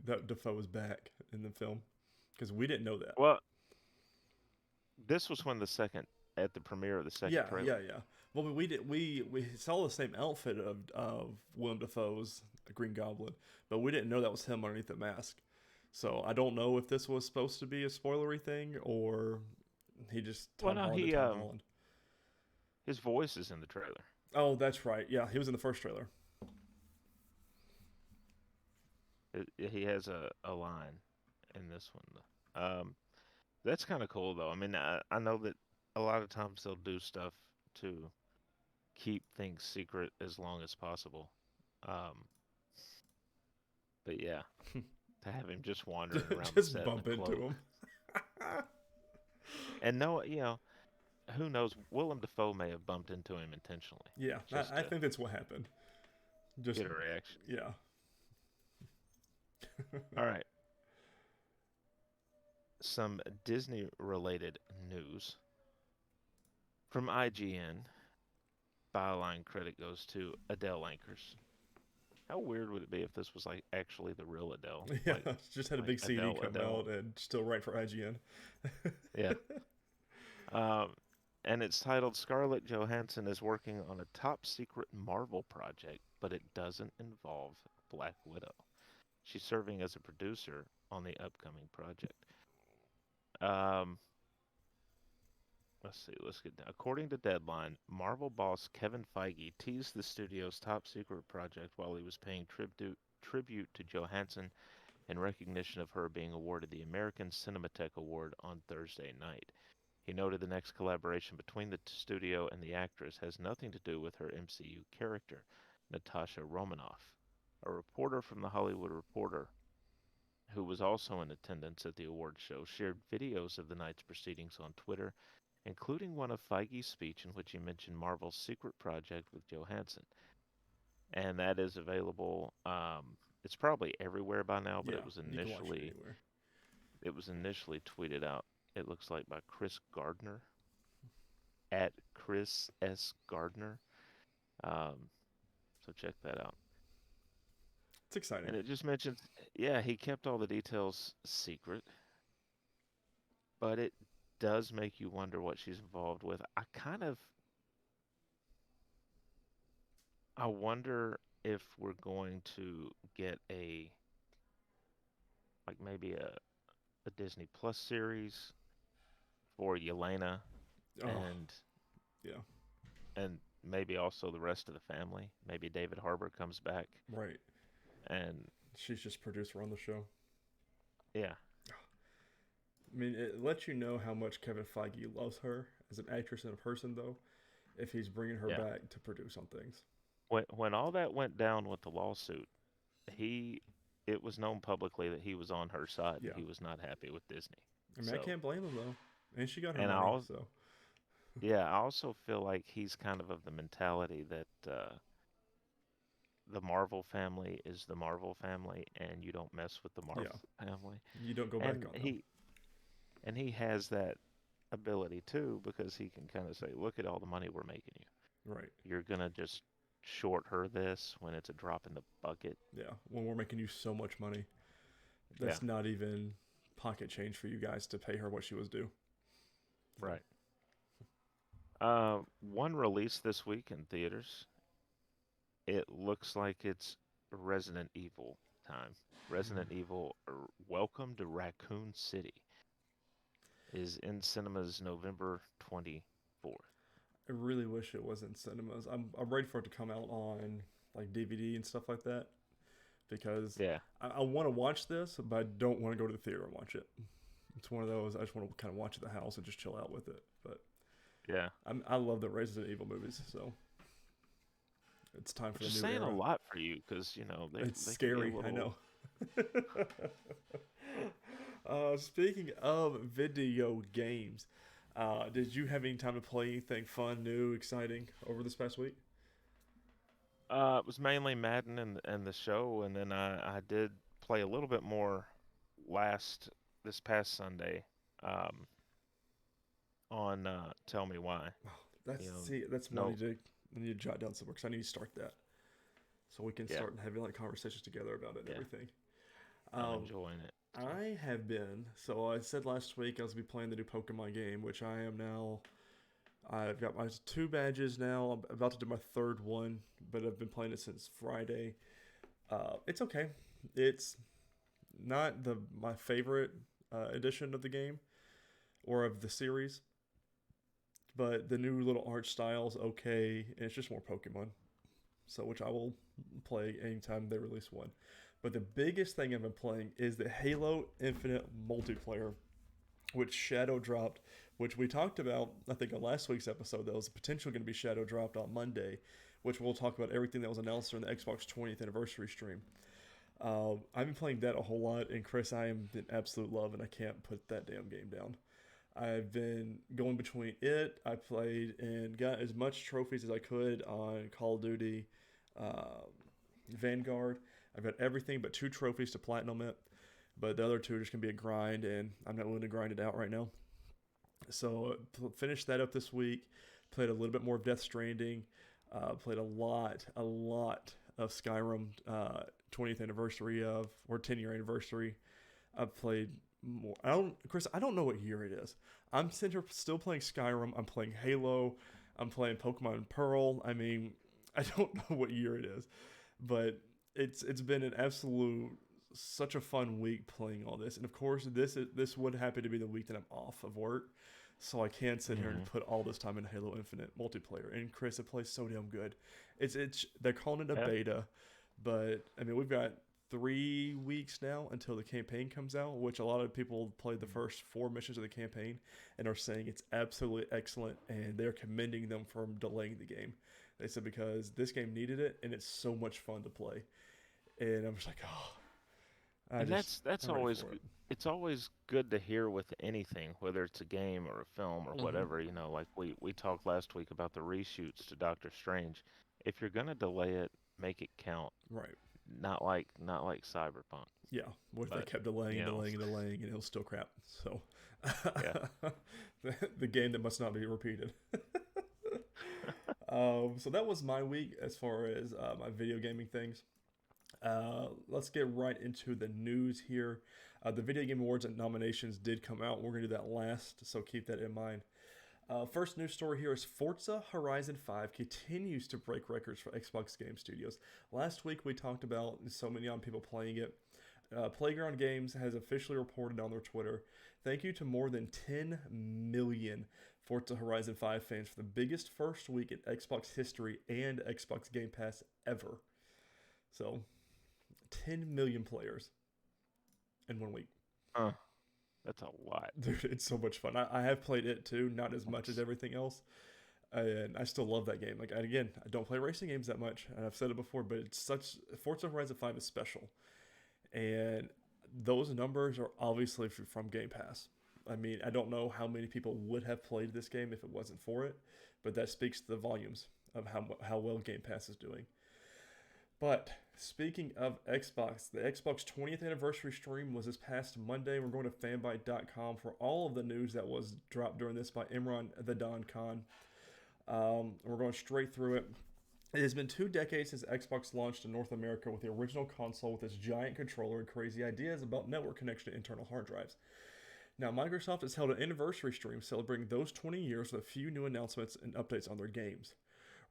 that Defoe was back in the film because we didn't know that. well, this was when at the premiere of the second Yeah, yeah, trailer. yeah. Well, we saw the same outfit of Willem Dafoe's Green Goblin, but we didn't know that was him underneath the mask. So I don't know if this was supposed to be a spoilery thing or he just Well, Tom no, Holland to Tom Holland. his voice is in the trailer. Oh, that's right. Yeah, he was in the first trailer. He has a line in this one. That's kind of cool though. I mean, I know that a lot of times they'll do stuff to keep things secret as long as possible. Um, but yeah, to have him just wandering around the Just set in a bump into cloak, him. and no, who knows? Willem Dafoe may have bumped into him intentionally, Yeah, just I to think that's what happened. Just get a reaction. yeah. All right, some Disney-related news from IGN. Byline credit goes to Adele Anchors. How weird would it be if this was like actually the real Adele? Yeah, just had a Like big CD Adele, come Adele. out and still write for IGN. Yeah. Um, and it's titled Scarlett Johansson is working on a top secret Marvel project, but it doesn't involve Black Widow. She's serving as a producer on the upcoming project. Um, let's see, let's get down. According to Deadline, Marvel boss Kevin Feige teased the studio's top secret project while he was paying tribute to Johansson in recognition of her being awarded the American Cinematheque Award on Thursday night. He noted the next collaboration between the studio and the actress has nothing to do with her MCU character, Natasha Romanoff. A reporter from The Hollywood Reporter, who was also in attendance at the awards show, shared videos of the night's proceedings on Twitter, including one of Feige's speech in which he mentioned Marvel's secret project with Johansson. And that is available. It's probably everywhere by now, but Yeah, you can watch it anywhere. it was initially tweeted out. It looks like by Chris Gardner at Chris S Gardner. Um, so check that out. It's exciting. And it just mentions, yeah, he kept all the details secret, but it does make you wonder what she's involved with. I wonder if we're going to get maybe a Disney Plus series for Yelena Oh, and yeah, and maybe also the rest of the family. Maybe David Harbour comes back right. and She's just producer on the show. yeah, I mean, it lets you know how much Kevin Feige loves her as an actress and a person, though, if he's bringing her yeah. back to produce on things. When all that went down with the lawsuit, he it was known publicly that he was on her side, that Yeah. he was not happy with Disney. I mean, I So, can't blame him, though. And she got her and money, so. I also feel like he's kind of the mentality that the Marvel family is the Marvel family, and you don't mess with the Yeah. Marvel family. You don't go back And on them. he has that ability too, because he can kind of say, "Look at all the money we're making you. Right. You're gonna just short her this when it's a drop in the bucket." Yeah. When we're making you so much money, Yeah, that's not even pocket change for you guys to pay her what she was due. So, right. One release this week in theaters. It looks like it's Resident Evil time. Resident Evil Welcome to Raccoon City is in cinemas November 24th. I really wish it was in cinemas. I'm ready for it to come out on like DVD and stuff like that because Yeah, I want to watch this, but I don't want to go to the theater and watch it. It's one of those I just want to kind of watch at the house and just chill out with it. But yeah. I love the Resident Evil movies, so it's time for Which the is new saying a era. lot for you because, you know, It's they can be a scary, I little. know. Speaking of video games, did you have any time to play anything fun, new, exciting over this past week? It was mainly Madden and the show, and then I did play a little bit more this past Sunday, um, on Tell Me Why. Oh, that's You know, see, that's one no, I need to jot down somewhere because I need to start that so we can yeah, start having like conversations together about it and yeah, everything. I'm Um, enjoying it. So I have been. So I said last week I was gonna be playing the new Pokemon game, which I am now. I've got my two badges now. I'm about to do my third one, but I've been playing it since Friday. It's okay. It's not the my favorite edition of the game or of the series, but the new little art style's okay, and it's just more Pokemon. So which I will play anytime they release one. But the biggest thing I've been playing is the Halo Infinite multiplayer, which shadow dropped, which we talked about, I think, on last week's episode. That was potentially going to be shadow dropped on Monday, which we'll talk about everything that was announced during the Xbox 20th anniversary stream. I've been playing that a whole lot, and Chris, I am in absolute love, and I can't put that damn game down. I've been going between it. I played and got as much trophies as I could on Call of Duty, uh, Vanguard. I've got everything but two trophies to platinum it, but the other two are just gonna be a grind, and I'm not willing to grind it out right now. So finished that up this week. Played a little bit more of Death Stranding. Played a lot of Skyrim 20th anniversary of or 10-year anniversary. I've played more. Chris. I don't know what year it is. I'm still playing Skyrim. I'm playing Halo. I'm playing Pokemon Pearl. I mean, I don't know what year it is, but it's been an absolute such a fun week playing all this. And of course, this would happen to be the week that I'm off of work, so I can't sit here and hmm put all this time in Halo Infinite multiplayer. And Chris, it plays so damn good. It's they're calling it a yeah, beta, but I mean we've got 3 weeks now until the campaign comes out, which a lot of people played the first 4 missions of the campaign and are saying it's absolutely excellent, and they're commending them for delaying the game. They said because this game needed it and it's so much fun to play. and I'm just like, oh, And that's I'm ready always for it. it's always good to hear with anything, whether it's a game or a film or Hmm. whatever. Like we talked last week about the reshoots to Doctor Strange. If you're gonna delay it, make it count. Right. Not like Cyberpunk, Yeah. What if they but kept delaying you and know, delaying and delaying, and it was still crap? So, yeah. the game that must not be repeated. So that was my week as far as my video gaming things. Let's get right into the news here. The Video Game Awards and nominations did come out. We're going to do that last, so keep that in mind. First news story here is Forza Horizon 5 continues to break records for Xbox Game Studios. Last week we talked about so many young people playing it. Playground Games has officially reported on their Twitter, thank you to more than 10 million Forza Horizon 5 fans for the biggest first week in Xbox history and Xbox Game Pass ever. So, 10 million players in 1 week. Uh, that's a lot. Dude, it's so much fun. I have played it too, not as much as everything else. And I still love that game. Like, again, I don't play racing games that much, and I've said it before, but it's such. Forza Horizon 5 is special. And those numbers are obviously from Game Pass. I mean, I don't know how many people would have played this game if it wasn't for it, but that speaks to the volumes of how well Game Pass is doing. But speaking of Xbox, the Xbox 20th anniversary stream was this past Monday. We're going to fanbyte.com for all of the news that was dropped during this by Imran the Don Khan. We're going straight through it. It has been 2 decades since Xbox launched in North America with the original console with its giant controller and crazy ideas about network connection to internal hard drives. Now, Microsoft has held an anniversary stream celebrating those 20 years with a few new announcements and updates on their games.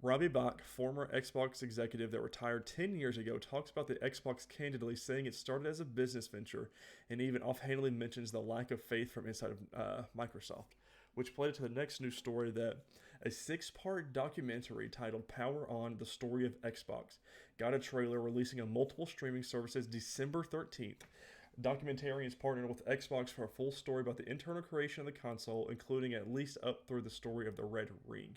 Robbie Bach, former Xbox executive that retired 10 years ago, talks about the Xbox candidly, saying it started as a business venture and even offhandedly mentions the lack of faith from inside of Microsoft, which played to the next news story that a 6-part documentary titled Power On, The Story of Xbox got a trailer releasing on multiple streaming services December 13th. Documentarians partnered with Xbox for a full story about the internal creation of the console, including at least up through the story of the Red Ring.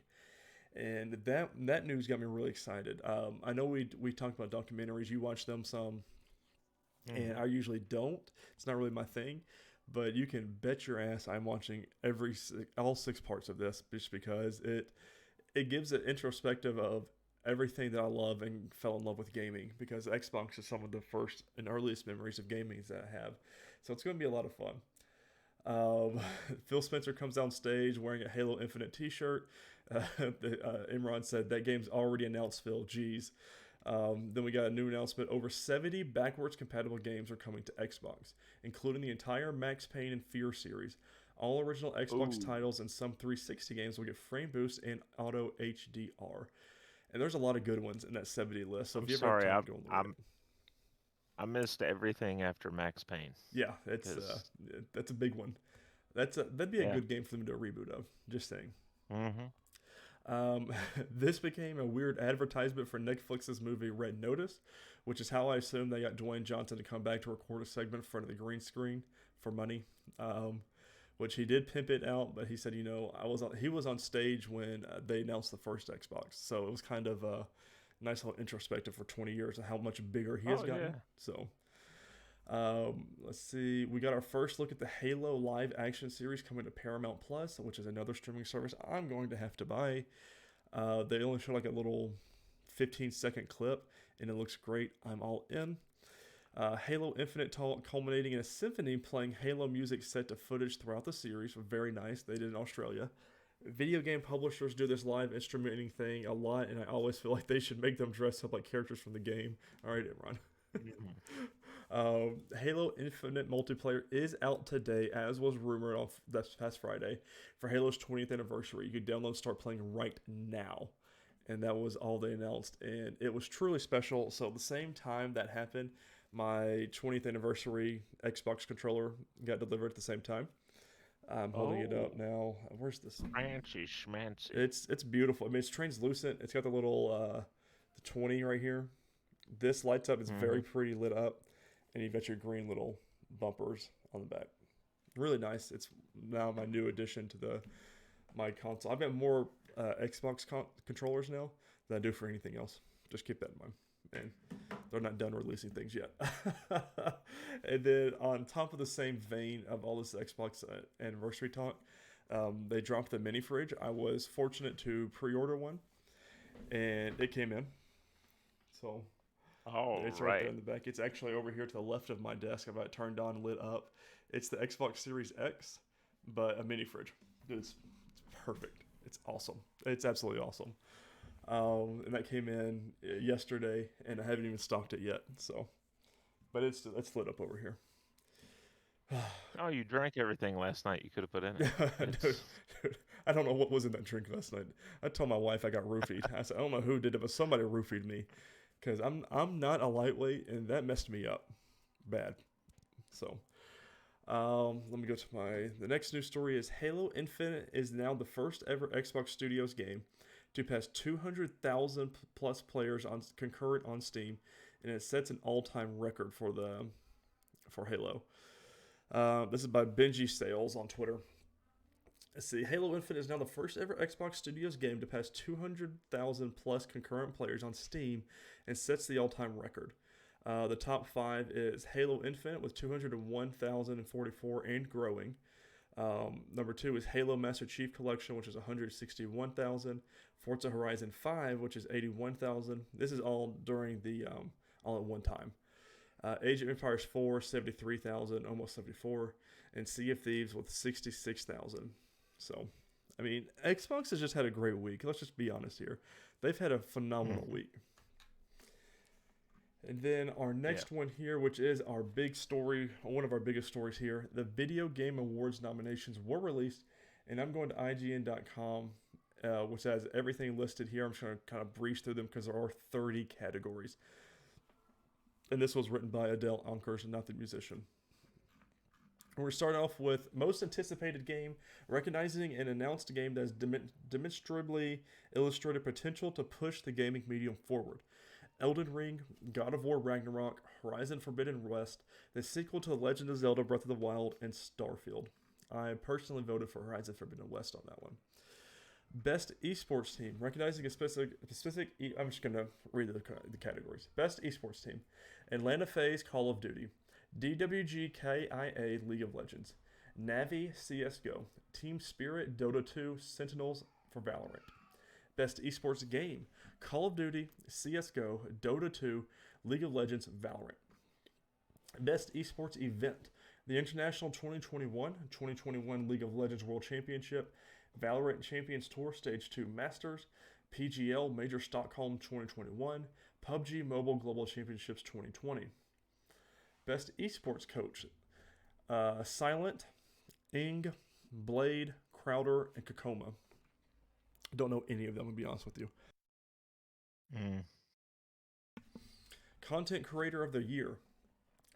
And that news got me really excited. I know we talked about documentaries. You watch them some, and I usually don't. It's not really my thing, but you can bet your ass I'm watching all 6 parts of this just because it gives an introspective of everything that I love and fell in love with gaming, because Xbox is some of the first and earliest memories of gaming that I have. So it's going to be a lot of fun. Phil Spencer comes on stage wearing a Halo Infinite t-shirt. Imran said that game's already announced, Phil. Geez. Then we got a new announcement. Over 70 backwards compatible games are coming to Xbox, including the entire Max Payne and Fear series. All original Xbox titles and some 360 games will get frame boost and auto HDR. And there's a lot of good ones in that 70 list. So I'm if you ever have sorry, time, go and read it. I missed everything after Max Payne. Yeah, that's a big one. That'd be a Yeah. good game for them to do a reboot of. Just saying. Mm-hmm. This became a weird advertisement for Netflix's movie Red Notice, which is how I assume they got Dwayne Johnson to come back to record a segment in front of the green screen for money. Which he did pimp it out, but he said, he was on stage when they announced the first Xbox, so it was kind of a nice little introspective for 20 years of how much bigger he has gotten. Yeah. So, let's see. We got our first look at the Halo live action series coming to Paramount Plus, which is another streaming service I'm going to have to buy. They only show like a little 15-second clip, and it looks great. I'm all in. Halo Infinite culminating in a symphony playing Halo music set to footage throughout the series. Very nice. They did in Australia. Video game publishers do this live instrumenting thing a lot, and I always feel like they should make them dress up like characters from the game. All right, Imran. Halo Infinite multiplayer is out today, as was rumored on this past Friday, for Halo's 20th anniversary. You can download and start playing right now. And that was all they announced, and it was truly special. So at the same time that happened, my 20th anniversary Xbox controller got delivered at the same time. I'm holding it up now. Where's this? Fancy schmancy. It's beautiful. I mean, it's translucent. It's got the little the 20 right here. This lights up. It's very pretty lit up, and you've got your green little bumpers on the back. Really nice. It's now my new addition to my console. I've got more Xbox controllers now than I do for anything else. just keep that in mind. And they're not done releasing things yet. And then on top of the same vein of all this Xbox anniversary talk, they dropped the mini fridge. I was fortunate to pre-order one, and it came in. So it's right there in the back. It's actually over here to the left of my desk. I've got it turned on, lit up. It's the Xbox Series X, but a mini fridge. It's perfect. It's awesome. It's absolutely awesome. And that came in yesterday, and I haven't even stocked it yet. So, but it's lit up over here. Oh, you drank everything last night. You could have put in it. Dude, I don't know what was in that drink last night. I told my wife I got roofied. I said I don't know who did it, but somebody roofied me, because I'm not a lightweight, and that messed me up bad. So, let me go to the next news story is Halo Infinite is now the first ever Xbox Studios game to pass 200,000 plus players on concurrent on Steam, and it sets an all-time record for Halo. This is by Benji Sales on Twitter. Let's see. Halo Infinite is now the first ever Xbox Studios game to pass 200,000 plus concurrent players on Steam and sets the all-time record. The top 5 is Halo Infinite with 201,044 and growing. Number 2 is Halo Master Chief Collection, which is 161,000. Forza Horizon 5, which is 81,000. This is all during the all at one time. Age of Empires 4, 73,000, almost 74, and Sea of Thieves with 66,000. So, I mean, Xbox has just had a great week. Let's just be honest here. They've had a phenomenal week. And then our next one here, which is our big story, one of our biggest stories here, the Video Game Awards nominations were released, and I'm going to IGN.com, which has everything listed here. I'm just going to kind of breeze through them because there are 30 categories. And this was written by Adele Ankers, not the musician. We're going to start off with Most Anticipated Game, recognizing an announced game that has demonstrably illustrated potential to push the gaming medium forward. Elden Ring, God of War Ragnarok, Horizon Forbidden West, the sequel to The Legend of Zelda Breath of the Wild, and Starfield. I personally voted for Horizon Forbidden West on that one. Best Esports Team, recognizing a specific I'm just going to read the categories. Best Esports Team, Atlanta FaZe Call of Duty, DWG KIA League of Legends, Navi CSGO, Team Spirit Dota 2 Sentinels for Valorant. Best Esports Game, Call of Duty, CSGO, Dota 2, League of Legends, Valorant. Best Esports Event, the International 2021 League of Legends World Championship, Valorant Champions Tour Stage 2 Masters, PGL Major Stockholm 2021, PUBG Mobile Global Championships 2020. Best Esports Coach, Silent, Ing, Blade, Crowder, and Kakoma. Don't know any of them, to be honest with you. Content Creator of the Year,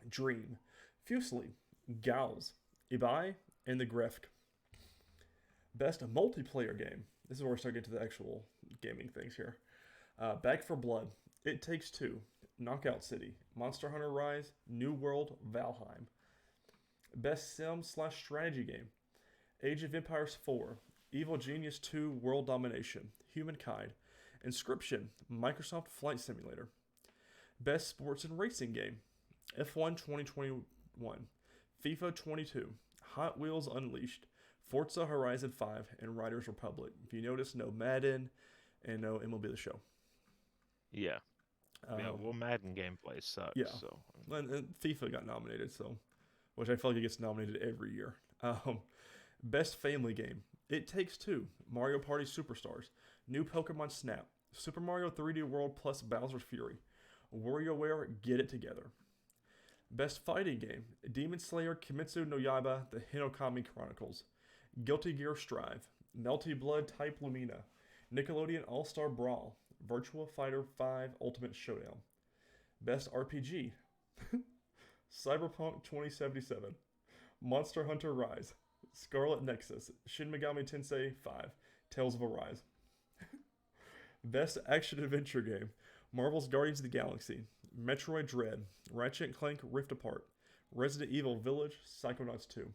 Dream, Fusely, Gauss, Ibai, and the Grefk. Best Multiplayer Game. This is where we start getting to the actual gaming things here. Back 4 Blood, It Takes Two, Knockout City, Monster Hunter Rise, New World, Valheim. Best Sim/Strategy Game, Age of Empires 4, Evil Genius 2 World Domination, Humankind, Inscription, Microsoft Flight Simulator. Best Sports and Racing Game, F1 2021, FIFA 22, Hot Wheels Unleashed, Forza Horizon 5, and Riders Republic. If you notice, no Madden and no MLB The Show. Yeah. Well, Madden gameplay sucks. Yeah. So. And FIFA got nominated, so which I feel like it gets nominated every year. Best Family Game, It Takes Two, Mario Party Superstars, New Pokemon Snap, Super Mario 3D World plus Bowser's Fury, WarioWare Get It Together. Best Fighting Game, Demon Slayer Kimetsu no Yaiba, The Hinokami Chronicles, Guilty Gear Strive, Melty Blood Type Lumina, Nickelodeon All-Star Brawl, Virtua Fighter 5 Ultimate Showdown. Best RPG, Cyberpunk 2077, Monster Hunter Rise, Scarlet Nexus, Shin Megami Tensei 5, Tales of Arise. Best Action Adventure Game, Marvel's Guardians of the Galaxy, Metroid Dread, Ratchet & Clank Rift Apart, Resident Evil Village, Psychonauts 2.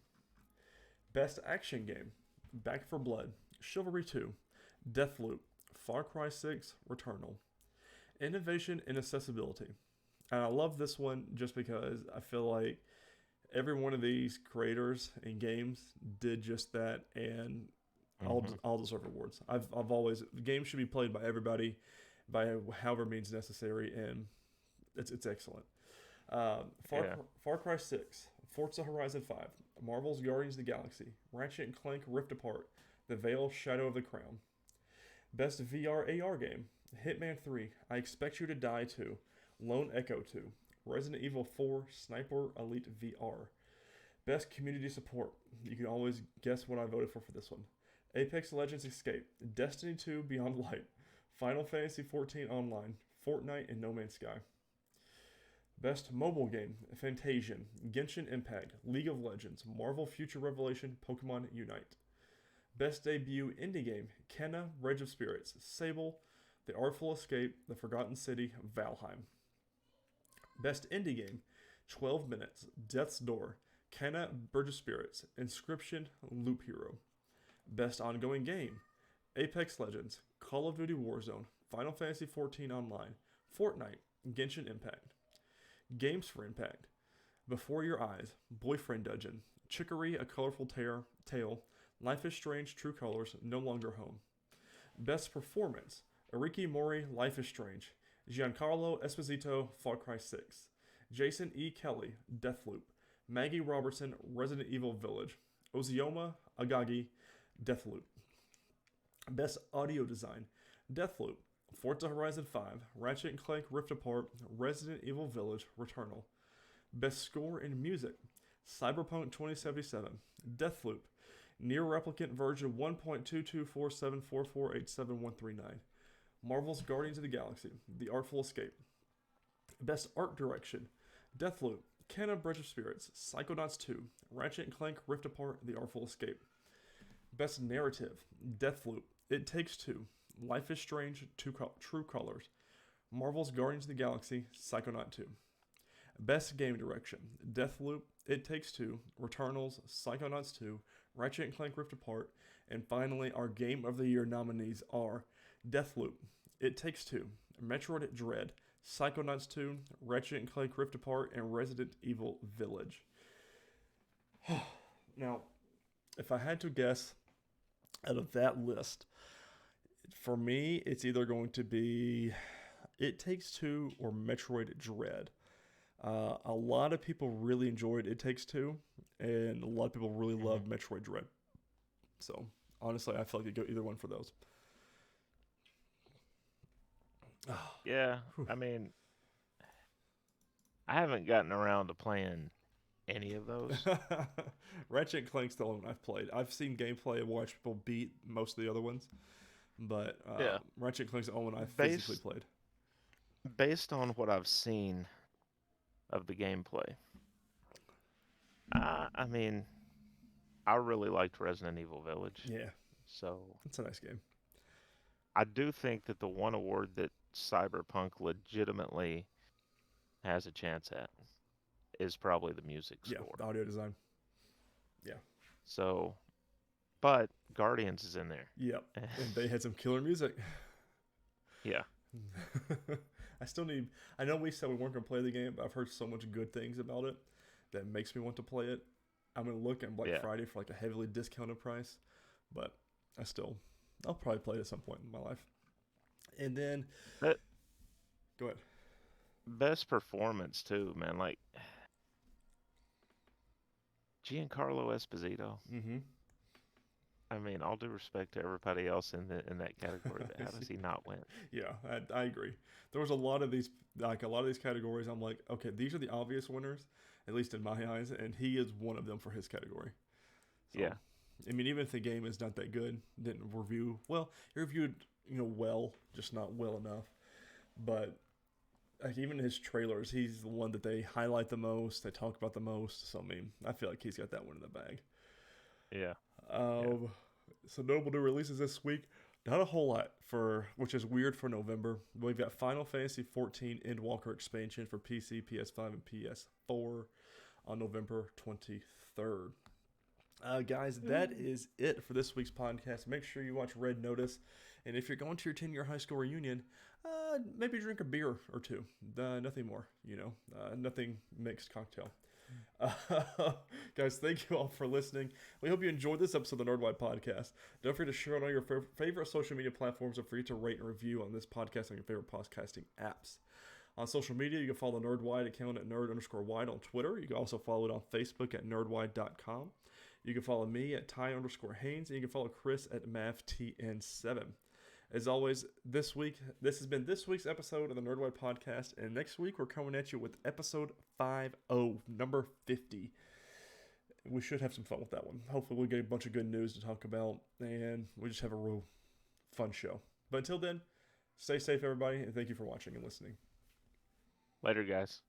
Best Action Game, Back 4 Blood, Chivalry 2, Deathloop, Far Cry 6, Returnal. Innovation and accessibility. And I love this one just because I feel like every one of these creators and games did just that, and all deserve awards. I've always games should be played by everybody, by however means necessary, and it's excellent. Far Cry 6, Forza Horizon 5, Marvel's Guardians of the Galaxy, Ratchet and Clank Rift Apart, The Veil Shadow of the Crown. Best VR AR game, Hitman 3, I Expect You to Die 2, Lone Echo 2, Resident Evil 4 Sniper Elite VR. Best community support, you can always guess what I voted for this one. Apex Legends Escape, Destiny 2 Beyond Light, Final Fantasy 14 Online, Fortnite, and No Man's Sky. Best mobile game, Fantasian, Genshin Impact, League of Legends, Marvel Future Revelation, Pokemon Unite. Best debut indie game, Kenna, Rage of Spirits, Sable, The Artful Escape, The Forgotten City, Valheim. Best indie game, 12 Minutes, Death's Door, Kenna, Bridge of Spirits, Inscription, Loop Hero. Best ongoing game, Apex Legends, Call of Duty Warzone, Final Fantasy 14 Online, Fortnite, Genshin Impact. Games for Impact, Before Your Eyes, Boyfriend Dungeon, Chicory, A Colorful Tale, Life is Strange, True Colors, No Longer Home. Best Performance, Ariki Mori, Life is Strange, Giancarlo Esposito, Far Cry 6, Jason E. Kelly, Deathloop, Maggie Robertson, Resident Evil Village, Ozioma Agagi, Deathloop. Best Audio Design, Deathloop, Forza Horizon 5, Ratchet & Clank Rift Apart, Resident Evil Village, Returnal. Best Score in Music, Cyberpunk 2077, Deathloop, Near Replicant version 1.22474487139, Marvel's Guardians of the Galaxy, The Artful Escape. Best Art Direction, Deathloop, Kenna Bridge of Spirits, Psychonauts 2, Ratchet & Clank Rift Apart, The Artful Escape. Best Narrative, Deathloop, It Takes Two, Life is Strange, True Colors, Marvel's Guardians of the Galaxy, Psychonaut 2. Best Game Direction, Deathloop, It Takes Two, Returnals, Psychonauts 2, Ratchet & Clank Rift Apart, and finally our Game of the Year nominees are Deathloop, It Takes Two, Metroid Dread, Psychonauts 2, Ratchet & Clank Rift Apart, and Resident Evil Village. Now, if I had to guess out of that list, for me, it's either going to be It Takes Two or Metroid Dread. A lot of people really enjoyed It Takes Two, and a lot of people really love Metroid Dread. So, honestly, I feel like you go either one for those. Yeah, I mean, I haven't gotten around to playing any of those. Ratchet & Clank's the only one I've played. I've seen gameplay and watched people beat most of the other ones, but Ratchet & Clank's the only one I've physically played. Based on what I've seen of the gameplay, I mean, I really liked Resident Evil Village. Yeah. So it's a nice game. I do think that the one award that Cyberpunk legitimately has a chance at is probably the music score. Yeah, the audio design. Yeah. So, but Guardians is in there. Yep. And they had some killer music. Yeah. I know we said we weren't going to play the game, but I've heard so much good things about it that makes me want to play it. I'm going to look at Black Friday for like a heavily discounted price, but I'll probably play it at some point in my life. And then, go ahead. Best performance too, man. Like Giancarlo Esposito. Mm-hmm. I mean, all due respect to everybody else in that category, but how does he not win? Yeah, I agree. There was a lot of these categories. I'm like, okay, these are the obvious winners, at least in my eyes, and he is one of them for his category. So, yeah. I mean, even if the game is not that good, didn't review well. He reviewed, well, just not well enough. But like even his trailers, he's the one that they highlight the most. They talk about the most. So I mean, I feel like he's got that one in the bag. Yeah. So notable new releases this week. Not a whole lot which is weird for November. We've got Final Fantasy 14 Endwalker expansion for PC, PS5, and PS4 on November 23rd. Guys, that is it for this week's podcast. Make sure you watch Red Notice. And if you're going to your 10-year high school reunion, maybe drink a beer or two. Nothing more, nothing mixed cocktail. Guys, thank you all for listening. We hope you enjoyed this episode of the Nerdwide Podcast. Don't forget to share it on your favorite social media platforms and forget to rate and review on this podcast on your favorite podcasting apps. On social media, you can follow the Nerdwide account at nerd_wide on Twitter. You can also follow it on Facebook at nerdwide.com. You can follow me at Ty_Haynes, and you can follow Chris at MavTN7. As always, this has been this week's episode of the Nerdwide Podcast, and next week we're coming at you with episode 50, number 50. We should have some fun with that one. Hopefully we'll get a bunch of good news to talk about, and we just have a real fun show. But until then, stay safe, everybody, and thank you for watching and listening. Later, guys.